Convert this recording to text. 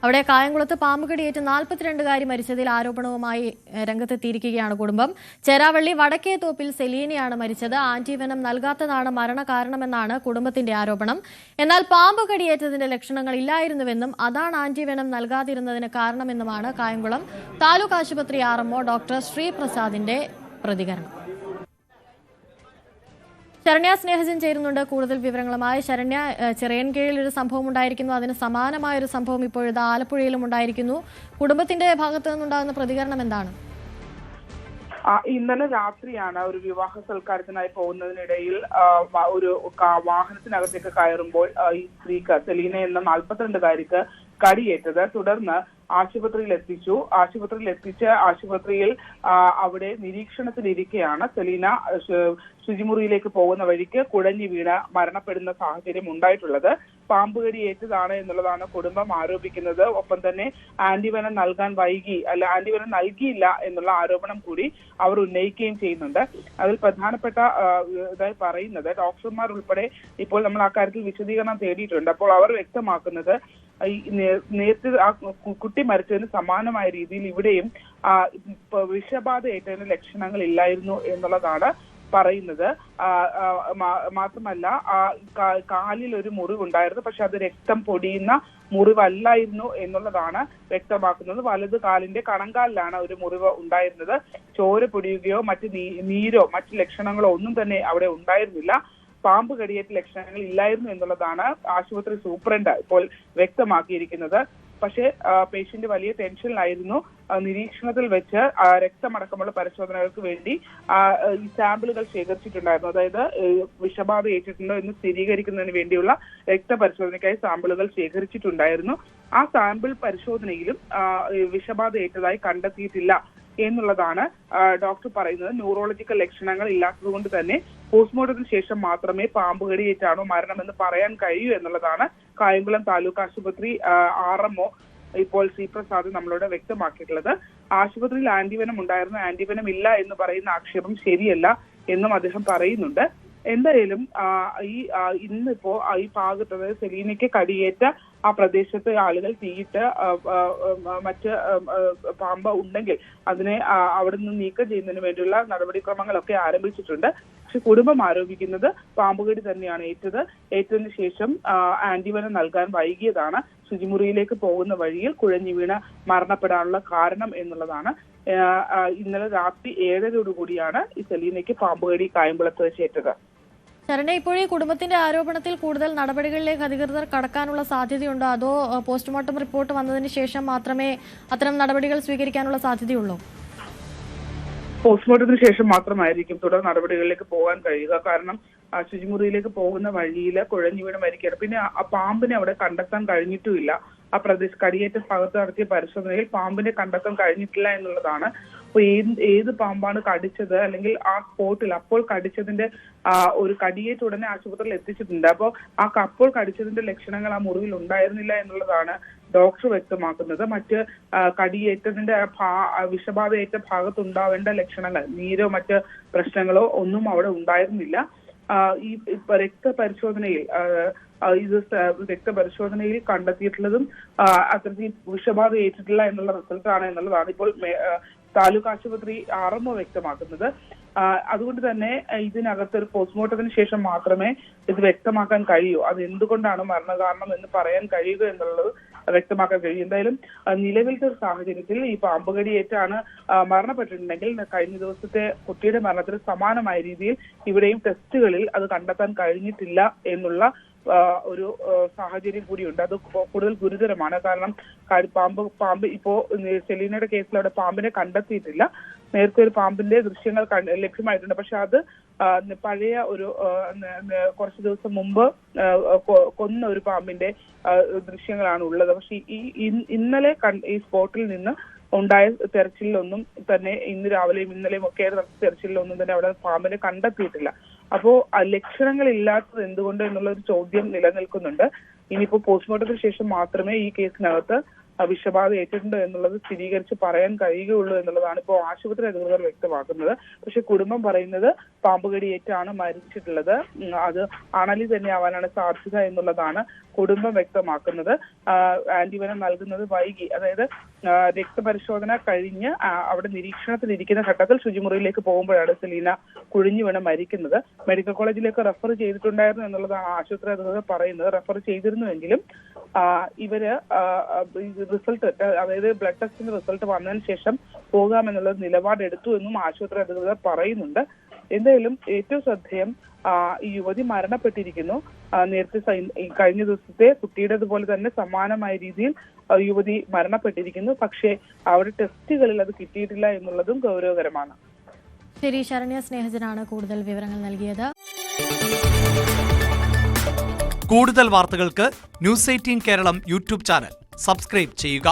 അവിടെ കായംകുളത്ത് പാമ്പുകടിയേറ്റ് 42കാരി മരിച്ചതിൽ ആരോപണവുമായി രംഗത്തെത്തിയിരിക്കുകയാണ് കുടുംബം. ചേരാവള്ളി വടക്കേത്തോപ്പിൽ സെലീനയാണ് മരിച്ചത്. ആന്റിവെനം നൽകാത്തതാണ് മരണകാരണമെന്നാണ് കുടുംബത്തിന്റെ ആരോപണം. എന്നാൽ പാമ്പ് കടിയേറ്റതിന്റെ ലക്ഷണങ്ങൾ ഇല്ലായിരുന്നുവെന്നും അതാണ് ആന്റിവെനം നൽകാതിരുന്നതിന് കാരണമെന്നുമാണ് കായംകുളം താലൂക്ക് ആശുപത്രി RMO ഡോക്ടർ ശ്രീപ്രസാദിന്റെ പ്രതികരണം. ശരണ്യ സ്നേഹജൻ ചേരുന്നുണ്ട് കൂടുതൽ വിവരങ്ങളുമായി. ശരണ്യ, ചിറയൻകീഴിൽ ഒരു സംഭവം ഉണ്ടായിരിക്കുന്നു, അതിന് സമാനമായ ഒരു സംഭവം ഇപ്പോഴത്തെ ആലപ്പുഴയിലും ഉണ്ടായിരിക്കുന്നു. കുടുംബത്തിന്റെ ഭാഗത്തു നിന്നുണ്ടാകുന്ന പ്രതികരണം എന്താണ്? ഇന്നലെ രാത്രിയാണ് ഒരു വിവാഹ സൽക്കാരത്തിനായി പോകുന്നതിനിടയിൽ ഒരു വാഹനത്തിനകത്തേക്ക് കയറുമ്പോൾ ഈ സ്ത്രീക്ക് സെലീന എന്ന 42കാരിക്ക് കടിയേറ്റത്. തുടർന്ന് ആശുപത്രിയിൽ എത്തിച്ച് ആശുപത്രിയിൽ അവിടെ നിരീക്ഷണത്തിലിരിക്കെയാണ് സെലീന ശുചിമുറിയിലേക്ക് പോകുന്ന വഴിക്ക് കുഴഞ്ഞു വീണ് മരണപ്പെടുന്ന സാഹചര്യം ഉണ്ടായിട്ടുള്ളത്. പാമ്പ് കടിയേറ്റതാണ് എന്നുള്ളതാണ് കുടുംബം ആരോപിക്കുന്നത്. ഒപ്പം തന്നെ ആന്റിവെനം നൽകാൻ ആന്റിവെനം നൽകിയില്ല എന്നുള്ള ആരോപണം കൂടി അവർ ഉന്നയിക്കുകയും ചെയ്യുന്നുണ്ട്. അതിൽ പ്രധാനപ്പെട്ട ഇതായി പറയുന്നത് ഡോക്ടർമാർ ഉൾപ്പെടെ ഇപ്പോൾ നമ്മൾ ആ കാര്യത്തിൽ വിശദീകരണം തേടിയിട്ടുണ്ട്. അപ്പോൾ അവർ വ്യക്തമാക്കുന്നത് നേരത്തെ ആ കുട്ടി മരിച്ചതിന് സമാനമായ രീതിയിൽ ഇവിടെയും വിഷബാധ ഏറ്റതിന് ലക്ഷണങ്ങൾ ഇല്ലായിരുന്നു എന്നുള്ളതാണ് പറയുന്നത്. മാത്രമല്ല കാലിൽ ഒരു മുറിവുണ്ടായിരുന്നു, പക്ഷെ അത് രക്തം പൊടിയുന്ന മുറിവല്ലായിരുന്നു എന്നുള്ളതാണ് വ്യക്തമാക്കുന്നത്. വലത് കാലിന്റെ കണങ്കാലിലാണ് ഒരു മുറിവ് ഉണ്ടായിരുന്നത്. ചോര പൊടിയുകയോ മറ്റ് നീരോ മറ്റ് ലക്ഷണങ്ങളോ ഒന്നും തന്നെ അവിടെ ഉണ്ടായിരുന്നില്ല. പാമ്പ് കടിയേറ്റ ലക്ഷണങ്ങൾ ഇല്ലായിരുന്നു എന്നുള്ളതാണ് ആശുപത്രി സൂപ്രണ്ട് ഇപ്പോൾ വ്യക്തമാക്കിയിരിക്കുന്നത്. പക്ഷേ പേഷ്യന്റ് വലിയ ടെൻഷനിലായിരുന്നു. നിരീക്ഷണത്തിൽ വെച്ച് രക്തമടക്കമുള്ള പരിശോധനകൾക്ക് വേണ്ടി ഈ സാമ്പിളുകൾ ശേഖരിച്ചിട്ടുണ്ടായിരുന്നു. അതായത് വിഷബാധ ഏറ്റിട്ടുണ്ടോ എന്ന് സ്ഥിരീകരിക്കുന്നതിന് വേണ്ടിയുള്ള രക്തപരിശോധനയ്ക്കായി സാമ്പിളുകൾ ശേഖരിച്ചിട്ടുണ്ടായിരുന്നു. ആ സാമ്പിൾ പരിശോധനയിലും വിഷബാധ ഏറ്റതായി കണ്ടെത്തിയിട്ടില്ല എന്നുള്ളതാണ് ഡോക്ടർ പറയുന്നത്. ന്യൂറോളജിക്കൽ ലക്ഷണങ്ങൾ ഇല്ലാത്തത് കൊണ്ട് തന്നെ പോസ്റ്റ്മോർട്ടത്തിന് ശേഷം മാത്രമേ പാമ്പ് കടിയേറ്റാണോ മരണമെന്ന് പറയാൻ കഴിയൂ എന്നുള്ളതാണ് കായംകുളം താലൂക്ക് ആശുപത്രി RMO ഇപ്പോൾ ശ്രീപ്രസാദ് നമ്മളോട് വ്യക്തമാക്കിയിട്ടുള്ളത്. ആശുപത്രിയിൽ ആന്റിവെനം ഉണ്ടായിരുന്നു, ആന്റിവെനം ഇല്ല എന്ന് പറയുന്ന ആക്ഷേപം ശരിയല്ല എന്നും അദ്ദേഹം പറയുന്നുണ്ട്. എന്തായാലും ഇന്നിപ്പോ ഈ ഭാഗത്ത്, അതായത് സെലീനയ്ക്ക് കടിയേറ്റ ആ പ്രദേശത്തെ ആളുകൾ തീയിട്ട് മറ്റ് പാമ്പ് ഉണ്ടെങ്കിൽ അതിനെ അവിടെ നിന്ന് നീക്കം ചെയ്യുന്നതിന് വേണ്ടിയുള്ള നടപടിക്രമങ്ങളൊക്കെ ആരംഭിച്ചിട്ടുണ്ട്. പക്ഷെ കുടുംബം ആരോപിക്കുന്നത് പാമ്പുകടി തന്നെയാണ് ഏറ്റതിന് ശേഷം ആന്റിവെനം നൽകാൻ വൈകിയതാണ് ശുചിമുറിയിലേക്ക് പോകുന്ന വഴിയിൽ കുഴഞ്ഞു വീണ് മരണപ്പെടാനുള്ള കാരണം എന്നുള്ളതാണ്. ഇന്നലെ രാത്രി 7:30 ഈ സെലീനയ്ക്ക് പാമ്പുകടി കായംകുളത്ത് വെച്ചേറ്റത്. ശരണ, ഇപ്പോഴീ കുടുംബത്തിന്റെ ആരോപണത്തിൽ കൂടുതൽ നടപടികളിലേക്ക് അധികൃതർ കടക്കാനുള്ള സാധ്യതയുണ്ടോ, അതോ പോസ്റ്റ്മോർട്ടം റിപ്പോർട്ട് വന്നതിന് ശേഷം മാത്രമേ അത്തരം നടപടികൾ സ്വീകരിക്കാനുള്ള സാധ്യതയുള്ളൂ? പോസ്റ്റ്മോർട്ടത്തിന് ശേഷം മാത്രമായിരിക്കും തുടർ നടപടികളിലേക്ക് പോകാൻ കഴിയുക. കാരണം ശുചിമുറിയിലേക്ക് പോകുന്ന വഴിയിൽ കുഴഞ്ഞു വീണ് മരിക്കുകയാണ്. പിന്നെ ആ പാമ്പിനെ അവിടെ കണ്ടെത്താൻ കഴിഞ്ഞിട്ടുമില്ല. ആ കടിയേറ്റ ഭാഗത്ത് നടത്തിയ പരിശോധനയിൽ പാമ്പിനെ കണ്ടെത്താൻ കഴിഞ്ഞിട്ടില്ല എന്നുള്ളതാണ്. അപ്പൊ ഏത് പാമ്പാണ് കടിച്ചത്, അല്ലെങ്കിൽ ആ സ്പോട്ടിൽ അപ്പോൾ കടിച്ചതിന്റെ ഒരു കടിയേറ്റ് ഉടനെ ആശുപത്രിയിൽ എത്തിച്ചിട്ടുണ്ട്. അപ്പോൾ അപ്പോൾ കടിച്ചതിന്റെ ലക്ഷണങ്ങൾ ആ മുറിവിൽ ഉണ്ടായിരുന്നില്ല എന്നുള്ളതാണ് ഡോക്ടർ വ്യക്തമാക്കുന്നത്. മറ്റ് കടിയേറ്റതിന്റെ വിഷബാധയേറ്റ ഭാഗത്തുണ്ടാവേണ്ട ലക്ഷണങ്ങൾ, നീരോ മറ്റ് പ്രശ്നങ്ങളോ ഒന്നും അവിടെ ഉണ്ടായിരുന്നില്ല. ഈ രക്തപരിശോധനയിൽ കണ്ടെത്തിയിട്ടുള്ളതും അത്തരത്തിൽ വിഷബാധ ഏറ്റിട്ടില്ല എന്നുള്ള റിസൾട്ടാണ് എന്നുള്ളതാണ് ഇപ്പോൾ താലൂക്ക് ആശുപത്രി RMO വ്യക്തമാക്കുന്നത്. അതുകൊണ്ട് തന്നെ ഇതിനകത്ത് ഒരു പോസ്റ്റ്മോർട്ടത്തിന് ശേഷം മാത്രമേ ഇത് വ്യക്തമാക്കാൻ കഴിയൂ. അത് എന്തുകൊണ്ടാണ് മരണകാരണം എന്ന് പറയാൻ കഴിയുക എന്നുള്ളത് വ്യക്തമാക്കാൻ കഴിയും. എന്തായാലും നിലവിലത്തെ ഒരു സാഹചര്യത്തിൽ ഈ പാമ്പുകടിയേറ്റാണ് മരണപ്പെട്ടിട്ടുണ്ടെങ്കിൽ കഴിഞ്ഞ ദിവസത്തെ കുട്ടിയുടെ മരണത്തിന് സമാനമായ രീതിയിൽ ഇവിടെയും ടെസ്റ്റുകളിൽ അത് കണ്ടെത്താൻ കഴിഞ്ഞിട്ടില്ല എന്നുള്ള ഒരു സാഹചര്യം കൂടിയുണ്ട്. അത് കൂടുതൽ ഗുരുതരമാണ്. കാരണം പാമ്പ് ഇപ്പോ സെലീനയുടെ കേസിൽ അവിടെ പാമ്പിനെ കണ്ടെത്തിയിട്ടില്ല. നേരത്തെ ഒരു പാമ്പിന്റെ ദൃശ്യങ്ങൾ ലഭ്യമായിട്ടുണ്ട്. പക്ഷെ അത് പഴയ ഒരു കുറച്ചു ദിവസം മുമ്പ് കൊന്ന ഒരു പാമ്പിന്റെ ദൃശ്യങ്ങളാണ് ഉള്ളത്. പക്ഷെ ഇന്നലെ ഈ സ്പോട്ടിൽ നിന്ന് ഉണ്ടായ തെരച്ചിലൊന്നും തന്നെ ഇന്ന് രാവിലെയും ഇന്നലെയും ഒക്കെ തെരച്ചിലൊന്നും തന്നെ അവിടെ പാമ്പിനെ കണ്ടെത്തിയിട്ടില്ല. അപ്പോ ലക്ഷണങ്ങൾ ഇല്ലാത്തത് എന്തുകൊണ്ട് എന്നുള്ള ഒരു ചോദ്യം നിലനിൽക്കുന്നുണ്ട്. ഇനിയിപ്പോ പോസ്റ്റ്മോർട്ടത്തിന് ശേഷം മാത്രമേ ഈ കേസിനകത്ത് വിഷബാധ ഏറ്റിട്ടുണ്ട് എന്നുള്ളത് സ്ഥിരീകരിച്ച് പറയാൻ കഴിയുകയുള്ളൂ എന്നുള്ളതാണ് ഇപ്പോൾ ആശുപത്രി അധികൃതർ വ്യക്തമാക്കുന്നത്. പക്ഷെ കുടുംബം പറയുന്നത് പാമ്പുകടിയേറ്റാണ് മരിച്ചിട്ടുള്ളത്. അത് അണലി തന്നെ ആവാനാണ് സാധ്യത എന്നുള്ളതാണ് കുടുംബം വ്യക്തമാക്കുന്നത്. ആന്റിവെനം നൽകുന്നത് വൈകി, അതായത് രക്തപരിശോധന കഴിഞ്ഞ് അവിടെ നിരീക്ഷണത്തിലിരിക്കുന്ന ഘട്ടത്തിൽ ശുചിമുറിയിലേക്ക് പോകുമ്പോഴാണ് സെലീന കുഴിഞ്ഞു വീണ് മരിക്കുന്നത്. മെഡിക്കൽ കോളേജിലേക്ക് റെഫർ ചെയ്തിട്ടുണ്ടായിരുന്നു എന്നുള്ളതാണ് ആശുപത്രി അധികൃതർ പറയുന്നത്. റെഫർ ചെയ്തിരുന്നുവെങ്കിലും ഇവര് റിസൾട്ട്, അതായത് ബ്ലഡ് ടെസ്റ്റിന്റെ റിസൾട്ട് വന്നതിന് ശേഷം പോകാമെന്നുള്ള നിലപാടെടുത്തു എന്നും ആശുപത്രി അധികൃതർ പറയുന്നുണ്ട്. എന്തായാലും ഏറ്റവും ശ്രദ്ധേയം ഈ യുവതി മരണപ്പെട്ടിരിക്കുന്നു. നേരത്തെ കഴിഞ്ഞ ദിവസത്തെ കുട്ടിയുടേതുപോലെ തന്നെ സമാനമായ രീതിയിൽ യുവതി മരണപ്പെട്ടിരിക്കുന്നു. പക്ഷേ അവിടെ ടെസ്റ്റുകളിൽ അത് കിട്ടിയിട്ടില്ല എന്നുള്ളതും ഗൗരവകരമാണ്. ശരി, ശരണ്യ സ്നേഹജനാണ് കൂടുതൽ വിവരങ്ങൾ നൽകിയത്. കൂടുതൽ വാർത്തകൾക്ക് news 18 Keralam YouTube channel subscribe ചെയ്യുക.